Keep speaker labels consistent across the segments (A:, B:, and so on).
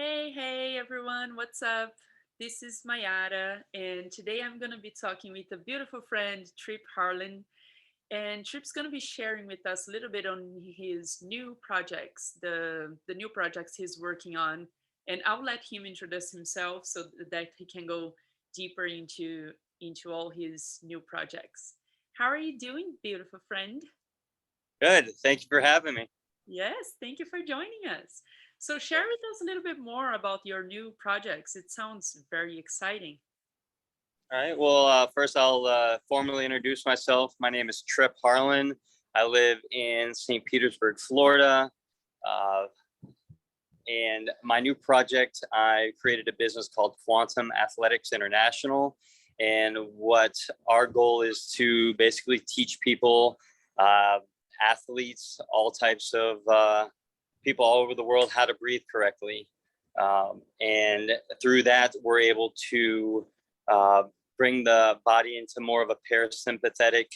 A: Hey everyone, what's up? This is Mayara, and today I'm going to be talking with a beautiful friend, Trip Harlan. And Trip's going to be sharing with us a little bit on his new projects, the new projects he's working on. And I'll let him introduce himself so that he can go deeper into all his new projects. How are you doing, beautiful friend?
B: Good. Thank you for having me.
A: Yes, thank you for joining us. So, share with us a little bit more about your new projects. It sounds very exciting.
B: All right. Well, first I'll formally introduce myself. My name is Trip Harlan. I live in St. Petersburg, Florida. Uh, and my new project, I created a business called Quantum Athletics International. And what our goal is to basically teach people, uh, athletes, all types of people all over the world, how to breathe correctly. And through that, we're able to uh, bring the body into more of a parasympathetic,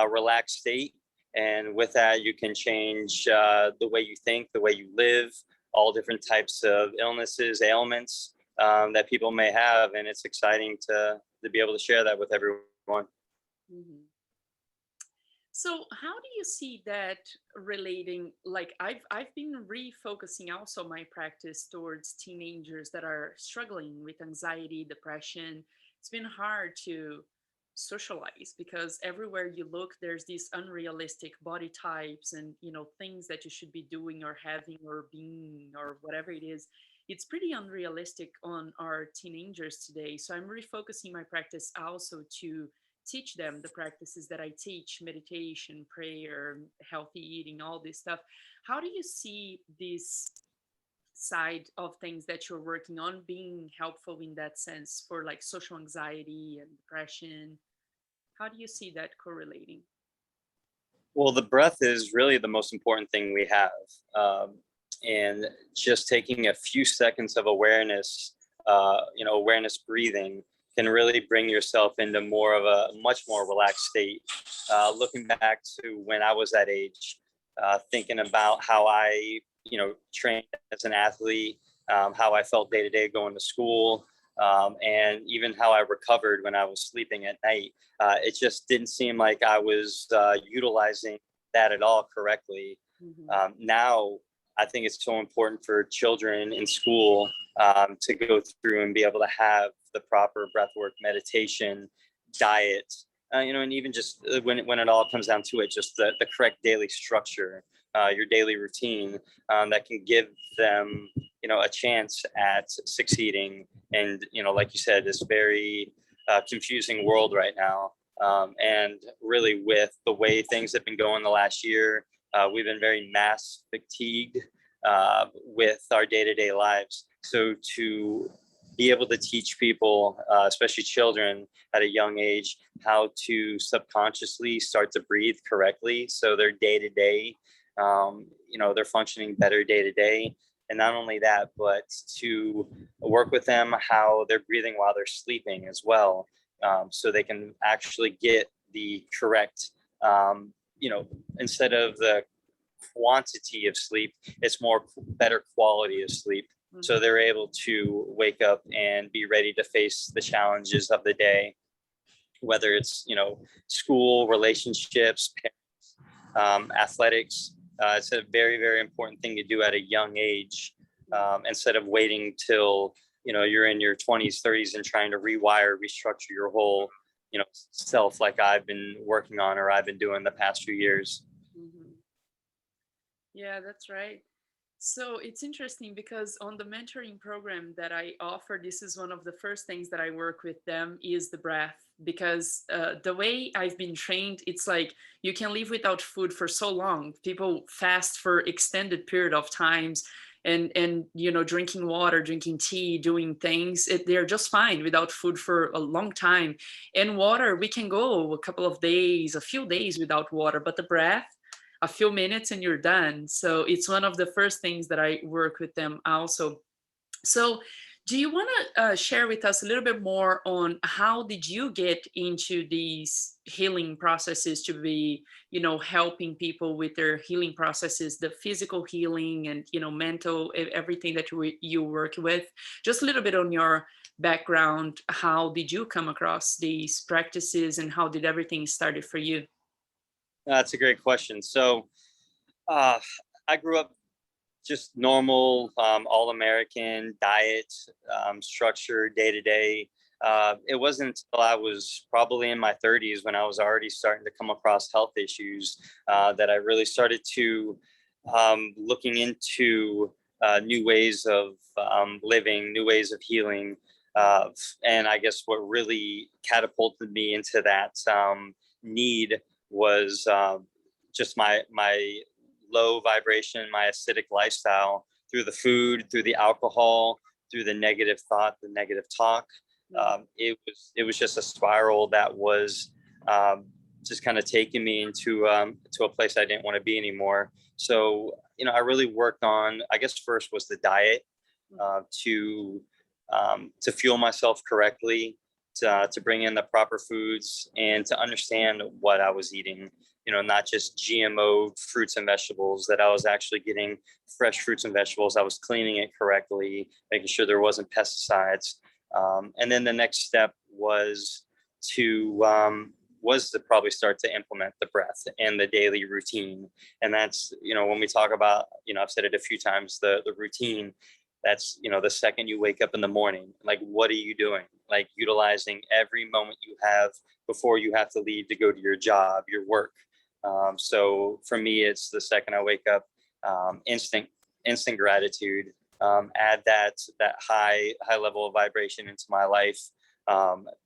B: relaxed state. And with that, you can change the way you think, the way you live, all different types of illnesses, ailments that people may have. And it's exciting to be able to share that with everyone.
A: Mhm. So, how do you see that relating? Like, I've been refocusing also my practice towards teenagers that are struggling with anxiety, depression. It's been hard to socialize because everywhere you look, there's these unrealistic body types and things that you should be doing or having or being or whatever it is. It's pretty unrealistic on our teenagers today. So I'm refocusing my practice also to teach them the practices that I teach: meditation, prayer, healthy eating, all this stuff. How do you see this side of things that you're working on being helpful in that sense for like social anxiety and depression? How do you see that correlating?
B: Well, the breath is really the most important thing we have. Um, and just taking a few seconds of awareness, awareness breathing can really bring yourself into more of a much more relaxed state. Looking back to when I was that age, thinking about how I, trained as an athlete, how I felt day to day going to school, and even how I recovered when I was sleeping at night. It just didn't seem like I was utilizing that at all correctly.
A: Hmm.
B: Now, I think it's so important for children in school to go through and be able to have the proper breathwork, meditation, diet, and even just when it all comes down to it, just the correct daily structure, your daily routine that can give them, a chance at succeeding. And, like you said, this very confusing world right now. And really, with the way things have been going the last year, we've been very mass fatigued with our day to day lives. So to be able to teach people, especially children at a young age, how to subconsciously start to breathe correctly, so their day to day, they're functioning better day to day. And not only that, but to work with them how they're breathing while they're sleeping as well, so they can actually get the correct, instead of the quantity of sleep, it's more better quality of sleep. So
A: Hmm.
B: they're able to wake up and be ready to face the challenges of the day, whether it's, school, relationships, athletics. It's a very, very important thing to do at a young age, instead of waiting till, you're in your 20s, 30s and trying to rewire, restructure your whole, self, like I've been working on or I've been doing the past few years.
A: Hmm. Yeah, that's right. So it's interesting because on the mentoring program that I offer, this is one of the first things that I work with them is the breath. Because the way I've been trained, it's like you can live without food for so long. People fast for extended period of times, and drinking water, drinking tea, doing things. They're just fine without food for a long time. And water, we can go a couple of days, a few days without water, but the breath, a few minutes and you're done. So it's one of the first things that I work with them also. So Do you want to share with us a little bit more on how did you get into these healing processes to be, helping people with their healing processes, the physical healing and, mental, everything that you work with? Just a little bit on your background. How did you come across these practices and how did everything started for you?
B: That's a great question. So uh, I grew up just normal, all American diet, structure day to day. It wasn't until I was probably in my 30s when I was already starting to come across health issues that I really started to looking into new ways of living, new ways of healing. And I guess what really catapulted me into that need was just my low vibration, my acidic lifestyle through the food, through the alcohol, through the negative thought, the negative talk. It was just a spiral that was just kind of taking me into to a place I didn't want to be anymore. So I really worked on. I guess first was the diet uh, to to fuel myself correctly, to bring in the proper foods, and to understand what I was eating. Not just GMO fruits and vegetables, that I was actually getting fresh fruits and vegetables. I was cleaning it correctly, making sure there wasn't pesticides. And then the next step to was to probably start to implement the breath and the daily routine. And that's, when we talk about, I've said it a few times, the routine, that's, the second you wake up in the morning, like, what are you doing? Like, utilizing every moment you have before you have to leave to go to your job, your work. So for me, it's the second I wake up, instant gratitude. Add that high level of vibration into my life.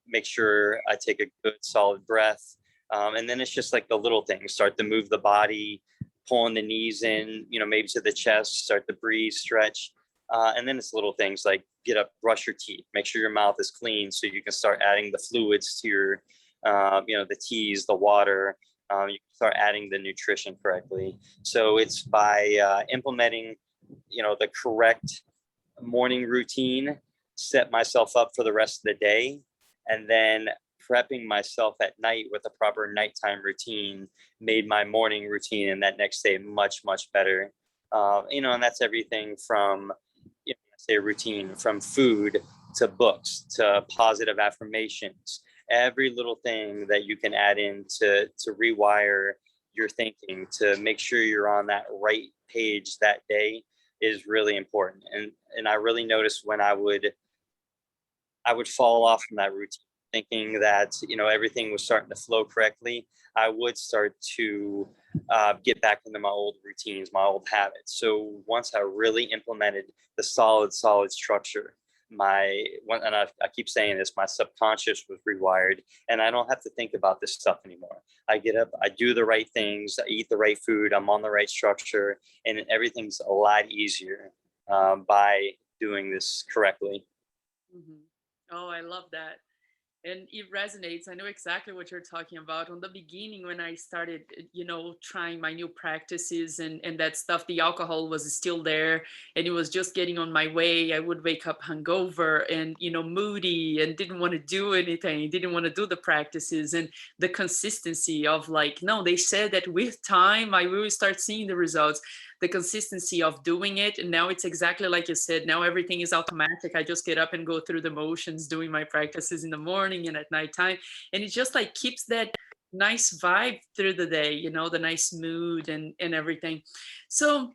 B: Make sure I take a good solid breath, and then it's just like the little things. Start to move the body, pulling the knees in, maybe to the chest. Start to breathe, stretch, and then it's little things like get up, brush your teeth, make sure your mouth is clean, so you can start adding the fluids to your, the teas, the water. You can start adding the nutrition correctly. So it's by implementing, the correct morning routine, set myself up for the rest of the day, and then prepping myself at night with a proper nighttime routine made my morning routine and that next day much, much better. And that's everything from, say, routine, from food to books to positive affirmations. Every little thing that you can add in to rewire your thinking, to make sure you're on that right page that day, is really important. And I really noticed when I would fall off from that routine, thinking that everything was starting to flow correctly. I would start to get back into my old routines, my old habits. So once I really implemented the solid structure, and I keep saying this, my subconscious was rewired, and I don't have to think about this stuff anymore. I get up, I do the right things, I eat the right food, I'm on the right structure, and everything's a lot easier by doing this correctly.
A: Mhm. Oh, I love that. And it resonates. I know exactly what you're talking about. On the beginning, when I started, trying my new practices and that stuff, the alcohol was still there and it was just getting on my way. I would wake up hungover and, moody and didn't want to do anything, didn't want to do the practices. And the consistency of like, no, they said that with time, I will start seeing the results, the consistency of doing it. And now it's exactly like you said. Now everything is automatic. I just get up and go through the motions, doing my practices in the morning and at nighttime. And it just like keeps that nice vibe through the day, the nice mood and everything. So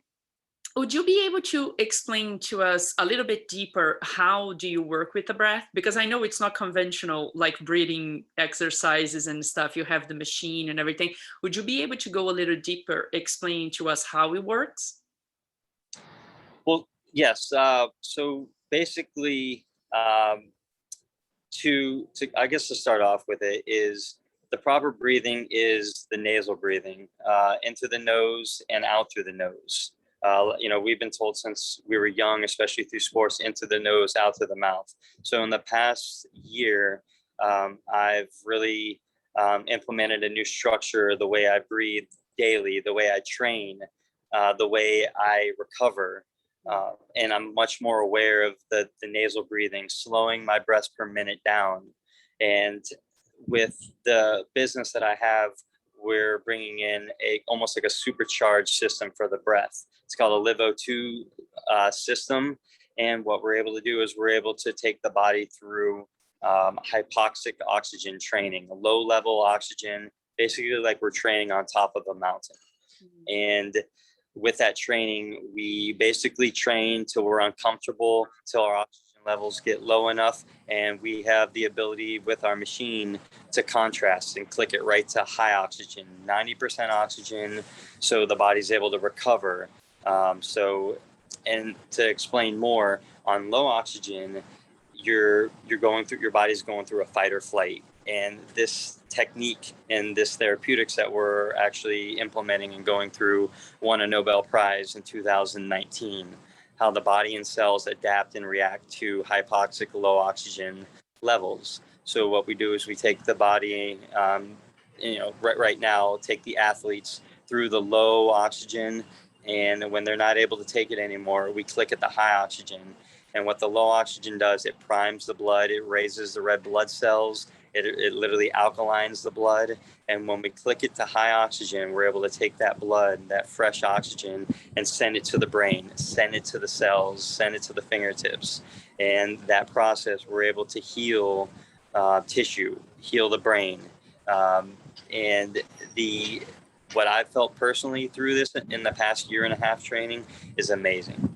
A: would you be able to explain to us a little bit deeper how do you work with the breath? Because I know it's not conventional like breathing exercises and stuff. You have the machine and everything. Would you be able to go a little deeper, explain to us how it works?
B: Well, yes. So basically, to I guess to start off with, it is the proper breathing is the nasal breathing, into the nose and out through the nose. We've been told since we were young, especially through sports, into the nose, out through the mouth. So in the past year, I've really implemented a new structure, the way I breathe daily, the way I train, the way I recover. And I'm much more aware of the nasal breathing, slowing my breaths per minute down. And with the business that I have, we're bringing in almost like a supercharged system for the breath. It's called a LiveO2 system. And what we're able to do is we're able to take the body through hypoxic oxygen training, low level oxygen, basically like we're training on top of a mountain. And with that training, we basically train till we're uncomfortable, till our oxygen levels get low enough, and we have the ability with our machine to contrast and click it right to high oxygen, 90% oxygen, so the body's able to recover. And to explain more, on low oxygen, your body's going through a fight or flight. And this technique and this therapeutics that we're actually implementing and going through won a Nobel Prize in 2019. How the body and cells adapt and react to hypoxic low oxygen levels. So what we do is we take the body, right now, take the athletes through the low oxygen, and when they're not able to take it anymore, we click at the high oxygen. And what the low oxygen does, it primes the blood, it raises the red blood cells, it literally alkalines the blood. And when we click it to high oxygen, we're able to take that blood, that fresh oxygen, and send it to the brain, send it to the cells, send it to the fingertips. And that process, we're able to heal tissue, heal the brain. And what I've felt personally through this in the past year and a half training is amazing.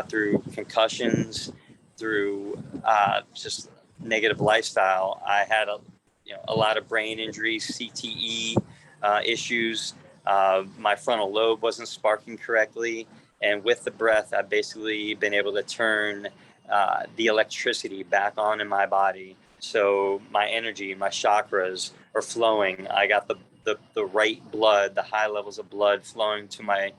B: Through concussions, through just negative lifestyle, I had a lot of brain injuries, CTE issues. My frontal lobe wasn't sparking correctly, and with the breath, I've basically been able to turn the electricity back on in my body. So my energy, my chakras are flowing. I got the right blood, the high levels of blood flowing to my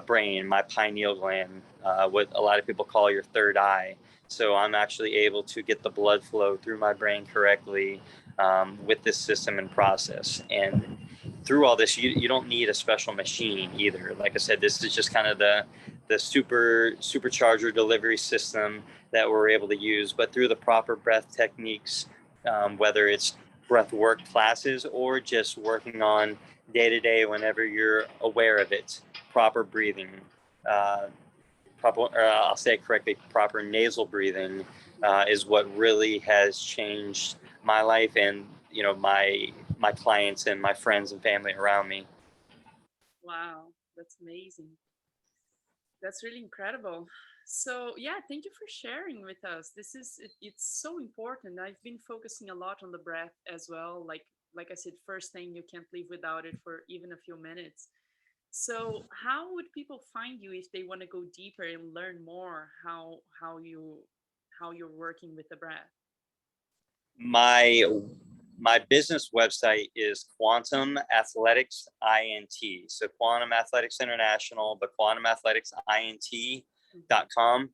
B: brain, my pineal gland, what a lot of people call your third eye. So I'm actually able to get the blood flow through my brain correctly with this system and process. And through all this, you don't need a special machine either. Like I said, this is just kind of the supercharger delivery system that we're able to use. But through the proper breath techniques, whether it's breath work classes or just working on day to day whenever you're aware of it, proper breathing, I'll say it correctly, proper nasal breathing is what really has changed my life and my clients and my friends and family around me.
A: Wow, that's amazing. That's really incredible. So, yeah, thank you for sharing with us. It's so important. I've been focusing a lot on the breath as well. Like I said, first thing, you can't live without it for even a few minutes. So, how would people find you if they want to go deeper and learn more how you're working with the breath?
B: My my business website is Quantum Athletics INT. So Quantum Athletics International, but quantumathleticsint.com.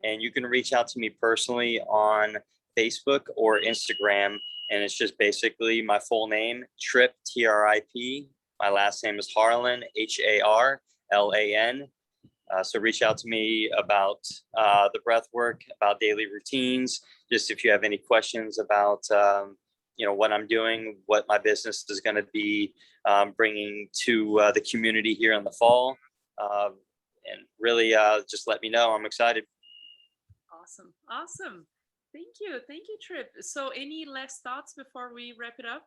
B: And you can reach out to me personally on Facebook or Instagram. And it's just basically my full name, Trip, TRIP. My last name is Harlan, HARLAN. So reach out to me about the breath work, about daily routines. Just if you have any questions about, what I'm doing, what my business is going to be bringing to the community here in the fall. And really just let me know. I'm excited.
A: Awesome. Awesome. Thank you. Thank you, Trip. So, any last thoughts before we wrap it up?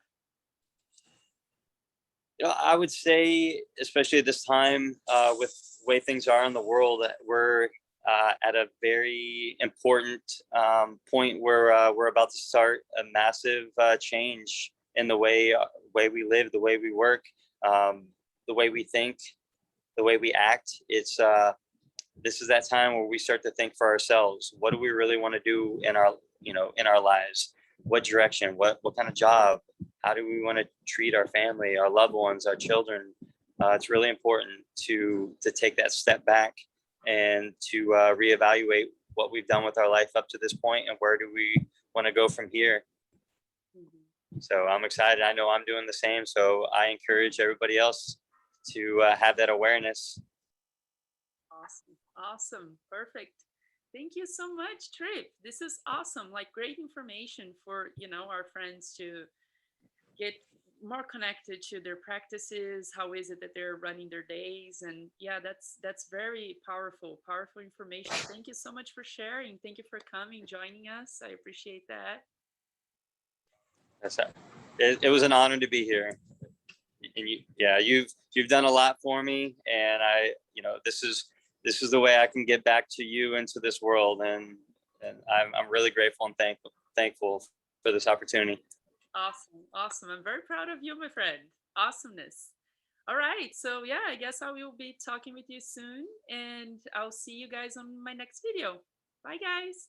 B: I would say, especially at this time, with the way things are in the world, we're at a very important point where we're about to start a massive change in the way we live, the way we work, the way we think, the way we act. This is that time where we start to think for ourselves. What do we really want to do in our lives? What direction? What kind of job? How do we want to treat our family, our loved ones, our children? It's really important to take that step back and to reevaluate what we've done with our life up to this point and where do we want to go from here.
A: Mhm.
B: So I'm excited. I know I'm doing the same. So I encourage everybody else to have that awareness.
A: Awesome. Awesome. Perfect. Thank you so much, Trip. This is awesome. Like great information for, our friends to get more connected to their practices. How is it that they're running their days? And yeah, that's very powerful information. Thank you so much for sharing. Thank you for coming, joining us. I appreciate that.
B: That's it was an honor to be here. And yeah, you've done a lot for me, and this is the way I can get back to you into this world, and I'm really grateful and thankful for this opportunity.
A: Awesome. Awesome. I'm very proud of you, my friend. Awesomeness. All right. So, yeah, I guess I will be talking with you soon, and I'll see you guys on my next video. Bye, guys.